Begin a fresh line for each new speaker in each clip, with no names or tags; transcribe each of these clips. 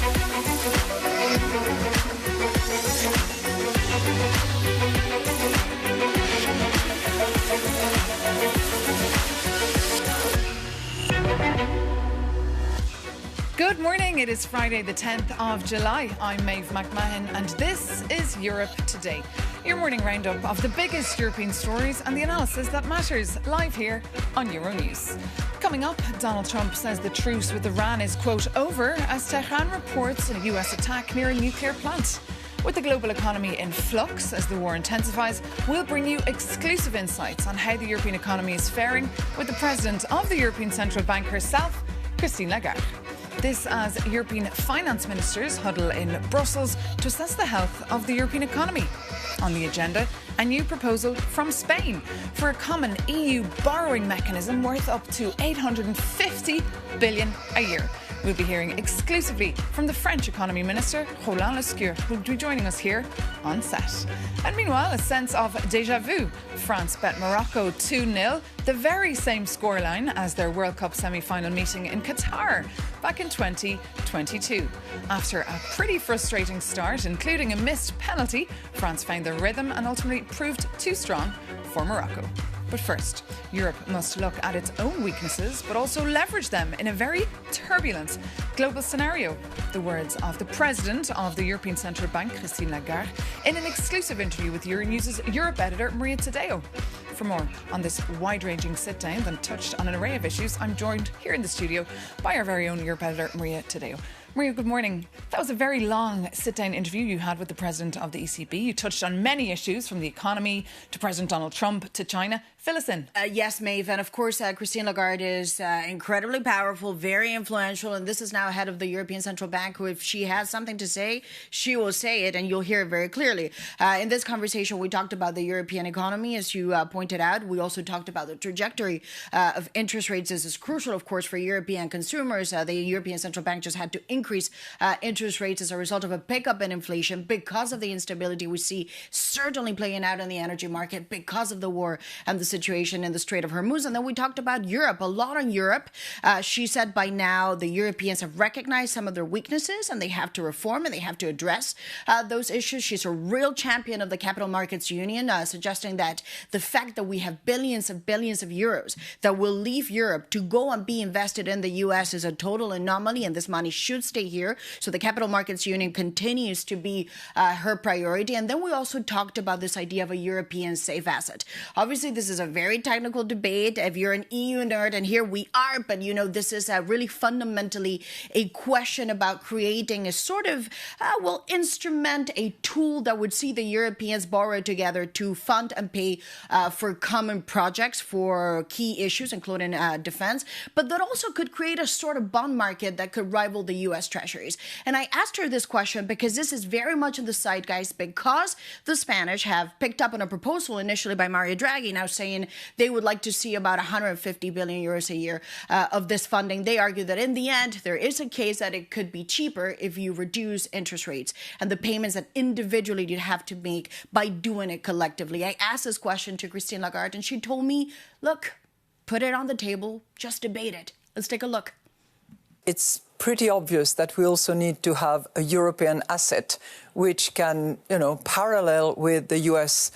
Good morning. It is Friday, the 10th of July. I'm Maeve McMahon, and this is Europe Today, your morning roundup of the biggest European stories and the analysis that matters, live here on Euronews. Coming up, Donald Trump says the truce with Iran is, quote, over as Tehran reports a US attack near a nuclear plant. With the global economy in flux as the war intensifies, we'll bring you exclusive insights on how the European economy is faring with the President of the European Central Bank herself, Christine Lagarde. This as European finance ministers huddle in Brussels to assess the health of the European economy. On the agenda, a new proposal from Spain for a common EU borrowing mechanism worth up to 850 billion a year. We'll be hearing exclusively from the French economy minister, Roland Lescure, who'll be joining us here on set. And meanwhile, a sense of déjà vu. France bet Morocco 2-0, the very same scoreline as their World Cup semi-final meeting in Qatar back in 2022. After a pretty frustrating start, including a missed penalty, France found their rhythm and ultimately proved too strong for Morocco. But first, Europe must look at its own weaknesses, but also leverage them in a very turbulent global scenario. The words of the President of the European Central Bank, Christine Lagarde, in an exclusive interview with Euronews' Europe editor, Maria Tadeo. For more on this wide-ranging sit-down that touched on an array of issues, I'm joined here in the studio by our very own Europe editor, Maria Tadeo. Maria, good morning. That was a very long sit-down interview you had with the President of the ECB. You touched on many issues, from the economy to President Donald Trump to China. Fill us in.
Yes, Maeve. And of course, Christine Lagarde is incredibly powerful, very influential. And this is now head of the European Central Bank, who, if she has something to say, she will say it, and you'll hear it very clearly. In this conversation, we talked about the European economy, as you pointed out. We also talked about the trajectory of interest rates. This is crucial, of course, for European consumers. The European Central Bank just had to increase interest rates as a result of a pickup in inflation because of the instability we see certainly playing out in the energy market because of the war and the situation in the Strait of Hormuz. And then we talked about Europe, a lot on Europe. She said by now the Europeans have recognized some of their weaknesses and they have to reform and they have to address those issues. She's a real champion of the Capital Markets Union, suggesting that the fact that we have billions of euros that will leave Europe to go and be invested in the US is a total anomaly, and this money should stay here. So the Capital Markets Union continues to be her priority. And then we also talked about this idea of a European safe asset. Obviously, this is a very technical debate. If you're an EU nerd, and here we are, but you know, this is really fundamentally a question about creating a sort of, instrument, a tool that would see the Europeans borrow together to fund and pay for common projects, for key issues, including defense, but that also could create a sort of bond market that could rival the US Treasuries. And I asked her this question because this is very much in the zeitgeist, because the Spanish have picked up on a proposal initially by Mario Draghi, now saying they would like to see about 150 billion euros a year of this funding. They argue that in the end, there is a case that it could be cheaper if you reduce interest rates and the payments that individually you'd have to make by doing it collectively. I asked this question to Christine Lagarde, and she told me, look, put it on the table, just debate it. Let's take a look.
It's pretty obvious that we also need to have a European asset which can, parallel with the US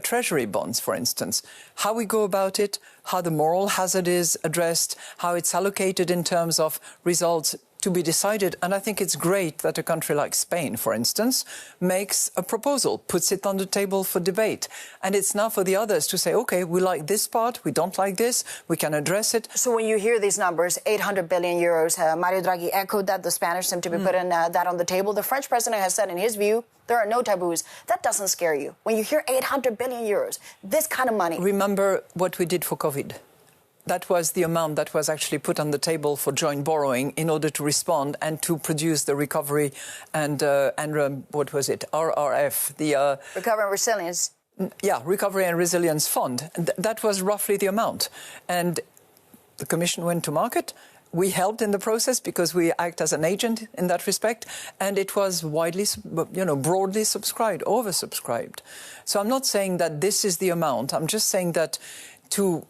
Treasury bonds, for instance. How we go about it, how the moral hazard is addressed, how it's allocated in terms of results to be decided. And I think it's great that a country like Spain, for instance, makes a proposal, puts it on the table for debate. And it's now for the others to say, OK, we like this part, we don't like this, we can address it.
So when you hear these numbers, 800 billion euros, Mario Draghi echoed that. The Spanish seem to be putting that on the table. The French president has said, in his view, there are no taboos. That doesn't scare you. When you hear 800 billion euros, this kind of money.
Remember what we did for COVID. That was the amount that was actually put on the table for joint borrowing in order to respond and to produce the recovery and what was it? RRF, the
Recovery and Resilience.
Yeah, Recovery and Resilience Fund. That was roughly the amount. And the Commission went to market. We helped in the process because we act as an agent in that respect, and it was widely, broadly subscribed, oversubscribed. So I'm not saying that this is the amount. I'm just saying that to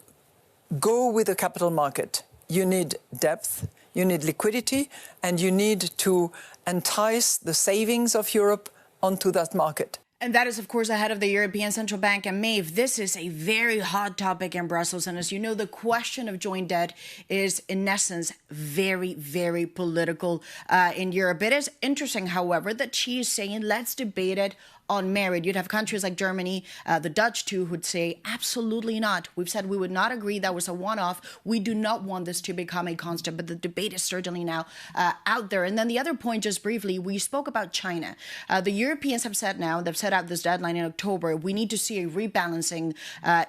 go with the capital market, you need depth, you need liquidity, and you need to entice the savings of Europe onto that market.
And that is, of course, ahead of the European Central Bank. And Maeve, this is a very hot topic in Brussels. And as you know, the question of joint debt is, in essence, very, very political in Europe. It is interesting, however, that she is saying, let's debate it on merit. You'd have countries like Germany, the Dutch too, who'd say, absolutely not. We've said we would not agree. That was a one-off. We do not want this to become a constant, but the debate is certainly now out there. And then the other point, just briefly, we spoke about China. The Europeans have said now, they've set out this deadline in October, we need to see a rebalancing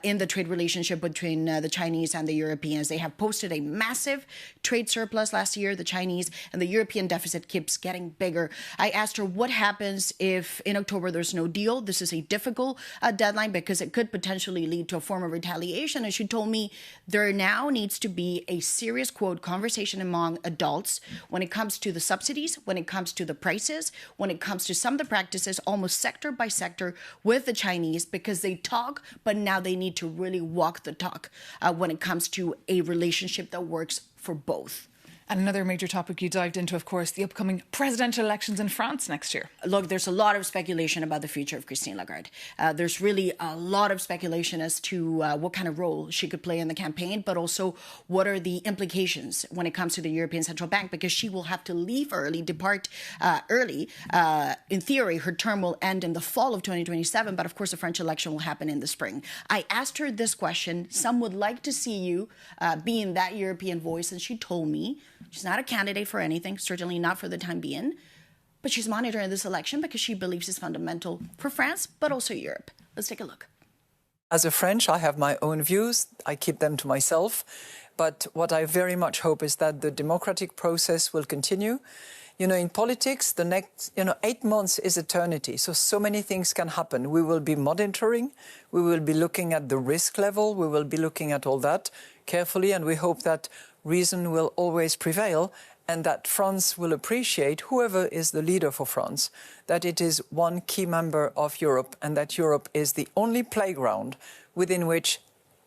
in the trade relationship between the Chinese and the Europeans. They have posted a massive trade surplus last year, the Chinese, and the European deficit keeps getting bigger. I asked her what happens if in October there's no deal. This is a difficult deadline because it could potentially lead to a form of retaliation. And she told me there now needs to be a serious, quote, conversation among adults when it comes to the subsidies, when it comes to the prices, when it comes to some of the practices, almost sector by sector with the Chinese, because they talk, but now they need to really walk the talk when it comes to a relationship that works for both.
And another major topic you dived into, of course, the upcoming presidential elections in France next year.
Look, there's a lot of speculation about the future of Christine Lagarde. There's really a lot of speculation as to what kind of role she could play in the campaign, but also what are the implications when it comes to the European Central Bank, because she will have to leave early, depart early. In theory, her term will end in the fall of 2027, but of course the French election will happen in the spring. I asked her this question. Some would like to see you being that European voice, and she told me she's not a candidate for anything, certainly not for the time being, but she's monitoring this election because she believes it's fundamental for France, but also Europe. Let's take a look.
As a French, I have my own views. I keep them to myself. But what I very much hope is that the democratic process will continue. You know, in politics, the next, 8 months is eternity. So many things can happen. We will be monitoring. We will be looking at the risk level. We will be looking at all that carefully. And we hope that reason will always prevail and that France will appreciate, whoever is the leader for France, that it is one key member of Europe and that Europe is the only playground within which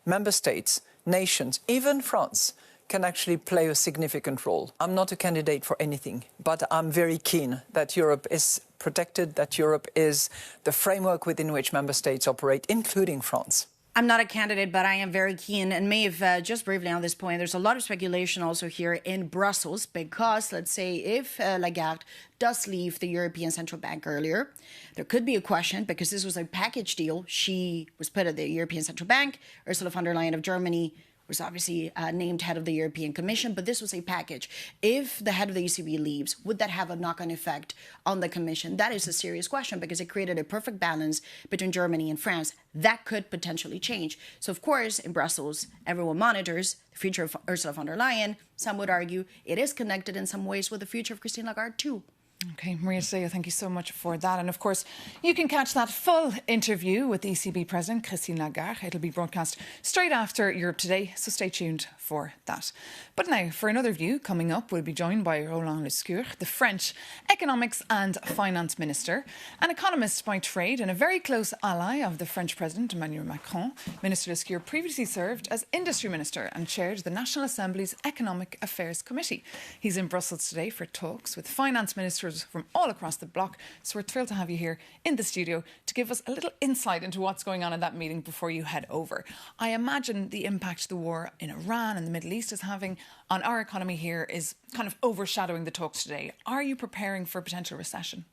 member states, nations, even France, can actually play a significant role. I'm not a candidate for anything, but I'm very keen that Europe is protected, that Europe is the framework within which member states operate, including France.
I'm not a candidate, but I am very keen. And Maeve, just briefly on this point, there's a lot of speculation also here in Brussels because, let's say, if Lagarde does leave the European Central Bank earlier, there could be a question because this was a package deal. She was put at the European Central Bank. Ursula von der Leyen of Germany was obviously named head of the European Commission, but this was a package. If the head of the ECB leaves, would that have a knock-on effect on the Commission? That is a serious question because it created a perfect balance between Germany and France. That could potentially change. So, of course, in Brussels, everyone monitors the future of Ursula von der Leyen. Some would argue it is connected in some ways with the future of Christine Lagarde, too.
OK, Maria Seo, thank you so much for that. And of course, you can catch that full interview with ECB President Christine Lagarde. It'll be broadcast straight after Europe Today, so stay tuned for that. But now, for another view, coming up, we'll be joined by Roland Lescure, the French economics and finance minister, an economist by trade and a very close ally of the French President Emmanuel Macron. Minister Lescure previously served as industry minister and chaired the National Assembly's Economic Affairs Committee. He's in Brussels today for talks with finance ministers from all across the bloc. So we're thrilled to have you here in the studio to give us a little insight into what's going on in that meeting before you head over. I imagine the impact the war in Iran and the Middle East is having on our economy here is kind of overshadowing the talks today. Are you preparing for a potential recession?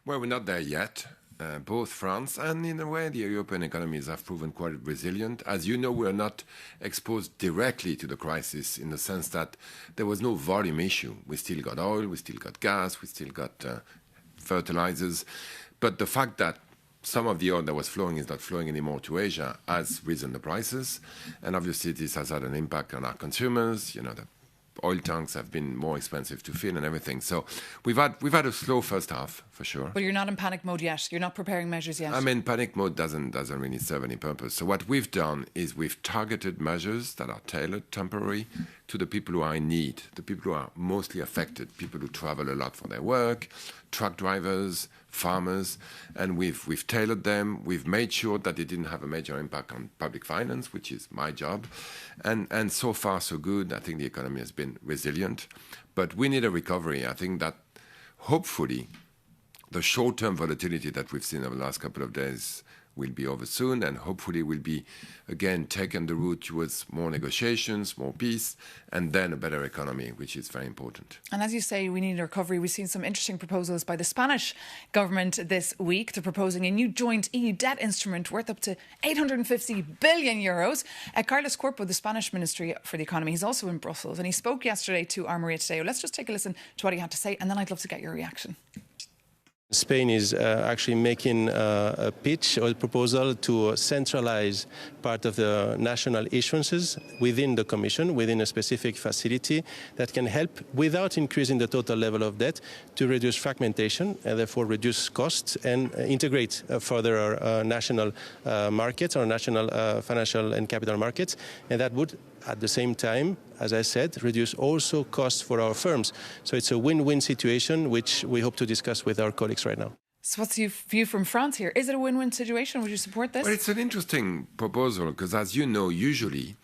Well, we're not there yet. Both France and, in a way, the European economies have proven quite resilient. As you know, we are not exposed directly to the crisis in the sense that there was no volume issue. We still got oil, we still got gas, we still got fertilizers. But the fact that some of the oil that was flowing is not flowing anymore to Asia has risen the prices. And obviously, this has had an impact on our consumers. You know, the oil tanks have been more expensive to fill and everything. So we've had a slow first half, for sure.
But you're not in panic mode yet. You're not preparing measures yet.
I mean, panic mode doesn't really serve any purpose. So what we've done is we've targeted measures that are tailored, temporary, to the people who are in need, the people who are mostly affected, people who travel a lot for their work, truck drivers, farmers, and we've tailored them. We've made sure that it didn't have a major impact on public finance, which is my job. And so far, so good. I think the economy has been resilient. But we need a recovery. I think that hopefully the short-term volatility that we've seen over the last couple of days will be over soon, and hopefully will be, again, taken the route towards more negotiations, more peace, and then a better economy, which is very important.
And as you say, we need a recovery. We've seen some interesting proposals by the Spanish government this week. They're proposing a new joint EU debt instrument worth up to 850 billion euros. Carlos Corpo, the Spanish Ministry for the Economy, he's also in Brussels, and he spoke yesterday to our Maria Tadeo. Let's just take a listen to what he had to say, and then I'd love to get your reaction.
Spain is actually making a pitch or a proposal to centralize part of the national issuances within the Commission, within a specific facility that can help, without increasing the total level of debt, to reduce fragmentation and therefore reduce costs and integrate further our national markets, our national financial and capital markets. And that would, at the same time, as I said, reduce also costs for our firms. So it's a win-win situation, which we hope to discuss with our colleagues right now.
So what's your view from France here? Is it a win-win situation? Would you support this?
Well, it's an interesting proposal because, as you know, usually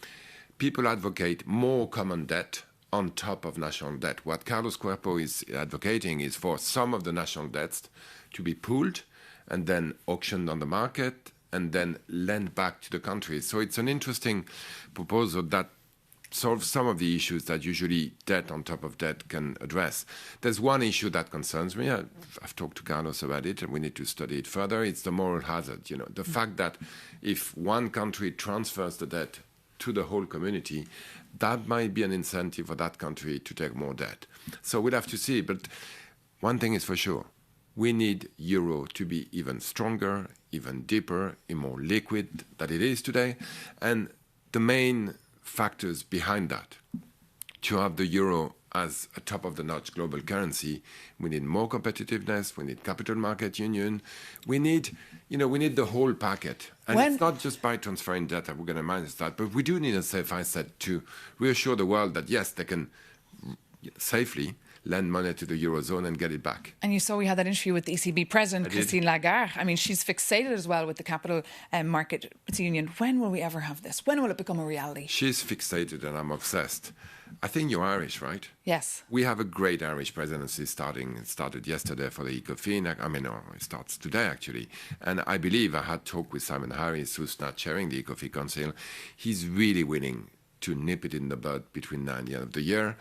people advocate more common debt on top of national debt. What Carlos Cuerpo is advocating is for some of the national debts to be pooled and then auctioned on the market and then lent back to the countries. So it's an interesting proposal that solves some of the issues that usually debt on top of debt can address. There's one issue that concerns me. I've talked to Carlos about it, and we need to study it further. It's the moral hazard. You know, the fact that if one country transfers the debt to the whole community, that might be an incentive for that country to take more debt. So we'll have to see. But one thing is for sure. We need euro to be even stronger, even deeper, and more liquid than it is today. And the main factors behind that, to have the euro as a top-of-the-notch global currency, we need more competitiveness, we need capital market union, we need the whole packet. And it's not just by transferring debt that we're going to manage that, but we do need, as I said, to reassure the world that, yes, they can safely lend money to the Eurozone and get it back.
And you saw we had that interview with the ECB President, Christine Lagarde. I mean, she's fixated as well with the capital market union. When will we ever have this? When will it become a reality? She's
fixated and I'm obsessed. I think you're Irish, right?
Yes.
We have a great Irish presidency started yesterday for the ECOFIN. It starts today, actually. And I believe I had talked with Simon Harris, who's not chairing the ECOFIN Council. He's really willing to nip it in the bud between now and the end of the year.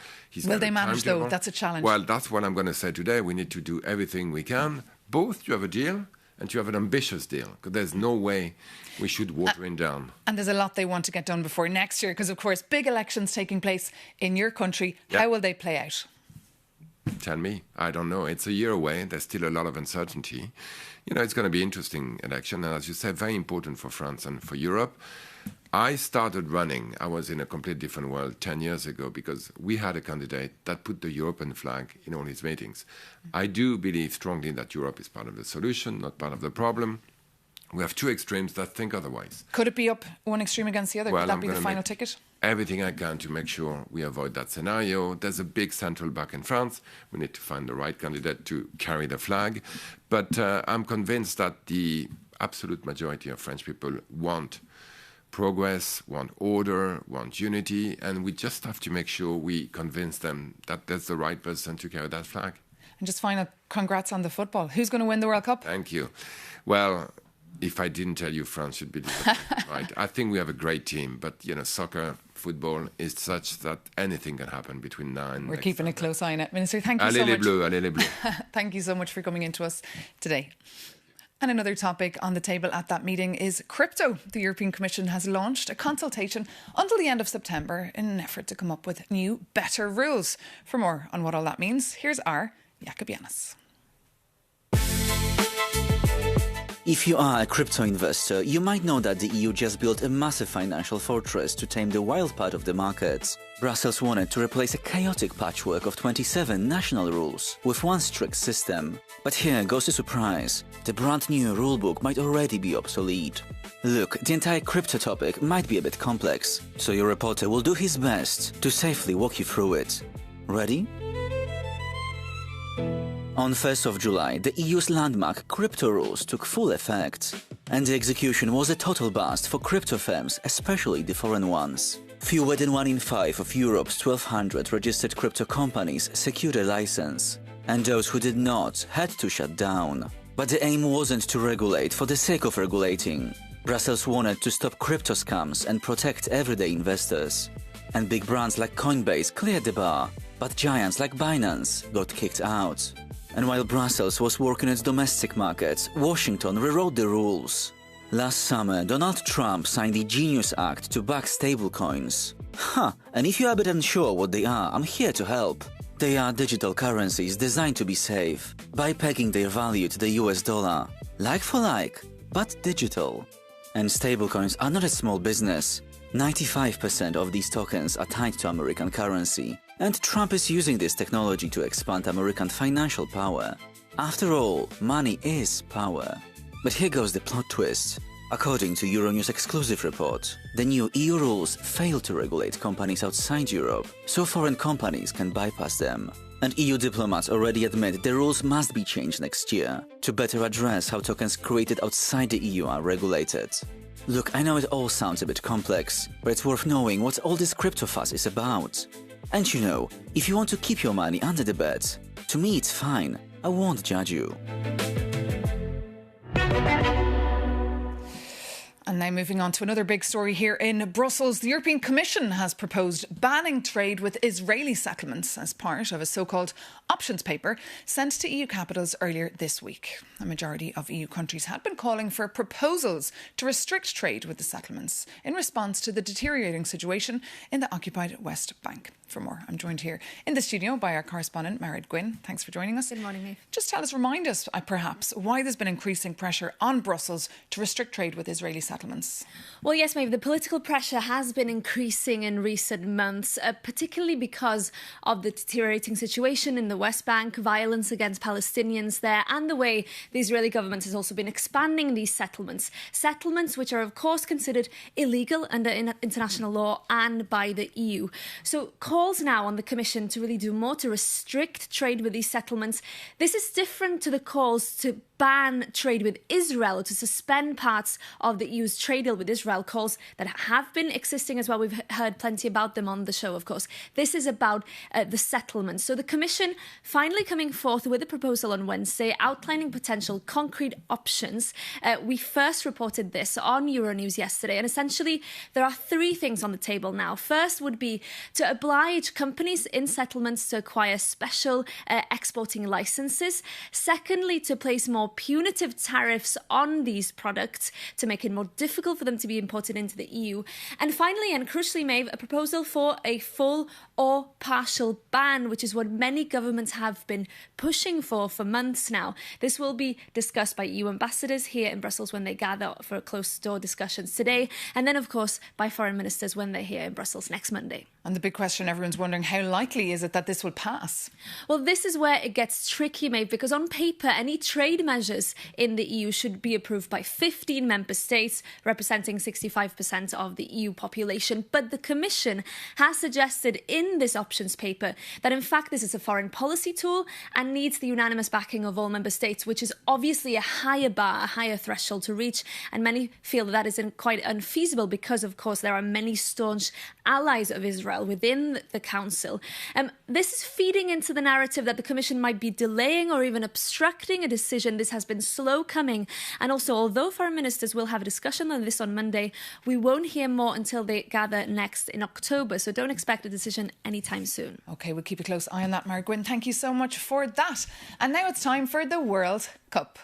Will they manage, though? That's a challenge.
Well, that's what I'm going to say today. We need to do everything we can, both to have a deal and to have an ambitious deal, because there's no way we should water it down. And
there's a lot they want to get done before next year, because, of course, big elections taking place in your country. Yep. How will they play out?
Tell me. I don't know. It's a year away. There's still a lot of uncertainty. You know, it's going to be an interesting election, and as you say, very important for France and for Europe. I started running, I was in a completely different world 10 years ago because we had a candidate that put the European flag in all his meetings. I do believe strongly that Europe is part of the solution, not part of the problem. We have two extremes that think otherwise.
Could it be up one extreme against the other?
Well,
Could that be the final ticket?
Everything I can to make sure we avoid that scenario. There's a big central bank in France. We need to find the right candidate to carry the flag. But I'm convinced that the absolute majority of French people want progress, want order, want unity, and we just have to make sure we convince them that that's the right person to carry that flag.
And just final congrats on the football. Who's going to win the World Cup?
Thank you. Well, if I didn't tell you, France should be disappointed, right? I think we have a great team, but soccer, football is such that anything can happen between now and
we're keeping a close eye on it. Minister, thank you so much.
Allez les bleus.
Thank you so much for coming into us today. And another topic on the table at that meeting is crypto. The European Commission has launched a consultation until the end of September in an effort to come up with new, better rules. For more on what all that means, here's our Jakob Janis.
If you are a crypto investor, you might know that the EU just built a massive financial fortress to tame the wild part of the markets. Brussels wanted to replace a chaotic patchwork of 27 national rules with one strict system. But here goes the surprise. The brand new rulebook might already be obsolete. Look, the entire crypto topic might be a bit complex, so your reporter will do his best to safely walk you through it. Ready? On 1st of July, the EU's landmark crypto rules took full effect, and the execution was a total bust for crypto firms, especially the foreign ones. Fewer than 1 in 5 of Europe's 1,200 registered crypto companies secured a license, and those who did not had to shut down. But the aim wasn't to regulate for the sake of regulating. Brussels wanted to stop crypto scams and protect everyday investors. And big brands like Coinbase cleared the bar, but giants like Binance got kicked out. And while Brussels was working its domestic markets, Washington rewrote the rules. Last summer, Donald Trump signed the Genius Act to back stablecoins. And if you're a bit unsure what they are, I'm here to help. They are digital currencies designed to be safe, by pegging their value to the US dollar. Like for like, but digital. And stablecoins are not a small business. 95% of these tokens are tied to American currency, and Trump is using this technology to expand American financial power. After all, money is power. But here goes the plot twist. According to Euronews exclusive report, the new EU rules fail to regulate companies outside Europe, so foreign companies can bypass them. And EU diplomats already admit the rules must be changed next year to better address how tokens created outside the EU are regulated. Look, I know it all sounds a bit complex, but it's worth knowing what all this crypto fuss is about. And you know, if you want to keep your money under the bed, to me it's fine. I won't judge you.
And now moving on to another big story here in Brussels. The European Commission has proposed banning trade with Israeli settlements as part of a so-called options paper sent to EU capitals earlier this week. A majority of EU countries had been calling for proposals to restrict trade with the settlements in response to the deteriorating situation in the occupied West Bank. For more, I'm joined here in the studio by our correspondent, Mairead Gwynn. Thanks for joining us.
Good morning, Maeve.
Just remind us, perhaps, why there's been increasing pressure on Brussels to restrict trade with Israeli settlements.
Well, yes, Maeve, the political pressure has been increasing in recent months, particularly because of the deteriorating situation in the West Bank, violence against Palestinians there, and the way the Israeli government has also been expanding these settlements. Settlements which are, of course, considered illegal under international law and by the EU. So calls now on the Commission to really do more to restrict trade with these settlements. This is different to the calls to ban trade with Israel, to suspend parts of the EU's trade deal with Israel, calls that have been existing as well. We've heard plenty about them on the show, of course. This is about the settlements. So the Commission finally coming forth with a proposal on Wednesday outlining potential concrete options. We first reported this on Euronews yesterday, and essentially there are 3 things on the table now. First would be to oblige companies in settlements to acquire special exporting licenses. Secondly, to place more punitive tariffs on these products to make it more difficult for them to be imported into the EU. And finally, and crucially, Maeve, a proposal for a full or partial ban, which is what many governments have been pushing for months now. This will be discussed by EU ambassadors here in Brussels when they gather for closed-door discussions today, and then, of course, by foreign ministers when they're here in Brussels next Monday.
And the big question everyone's wondering, how likely is it that this will pass?
Well, this is where it gets tricky, Maeve, because on paper, any trade measures in the EU should be approved by 15 member states, representing 65% of the EU population. But the Commission has suggested in this options paper that, in fact, this is a foreign policy tool and needs the unanimous backing of all member states, which is obviously a higher bar, a higher threshold to reach. And many feel that is quite unfeasible because, of course, there are many staunch allies of Israel within the Council. This is feeding into the narrative that the Commission might be delaying or even obstructing a decision. This has been slow coming. And also, although foreign ministers will have a discussion on this on Monday, we won't hear more until they gather next in October. So don't expect a decision anytime soon.
OK, we'll keep a close eye on that, Mairead Gwynn. Thank you so much for that. And now it's time for the World Cup.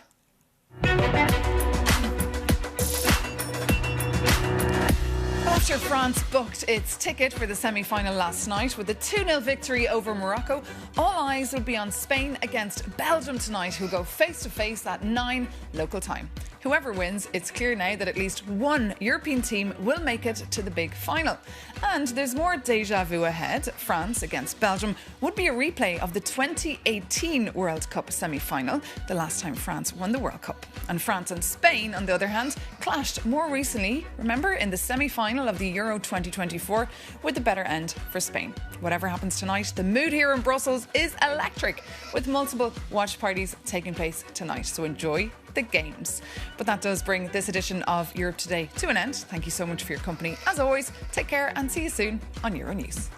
After France booked its ticket for the semi-final last night with a 2-0 victory over Morocco, all eyes will be on Spain against Belgium tonight, who'll go face-to-face at 9 local time. Whoever wins, it's clear now that at least one European team will make it to the big final. And there's more déjà vu ahead. France against Belgium would be a replay of the 2018 World Cup semi-final, the last time France won the World Cup. And France and Spain, on the other hand, clashed more recently, remember, in the semi-final of the Euro 2024, with the better end for Spain. Whatever happens tonight, the mood here in Brussels is electric, with multiple watch parties taking place tonight. So enjoy the games. But that does bring this edition of Europe Today to an end. Thank you so much for your company. As always, take care and see you soon on Euronews.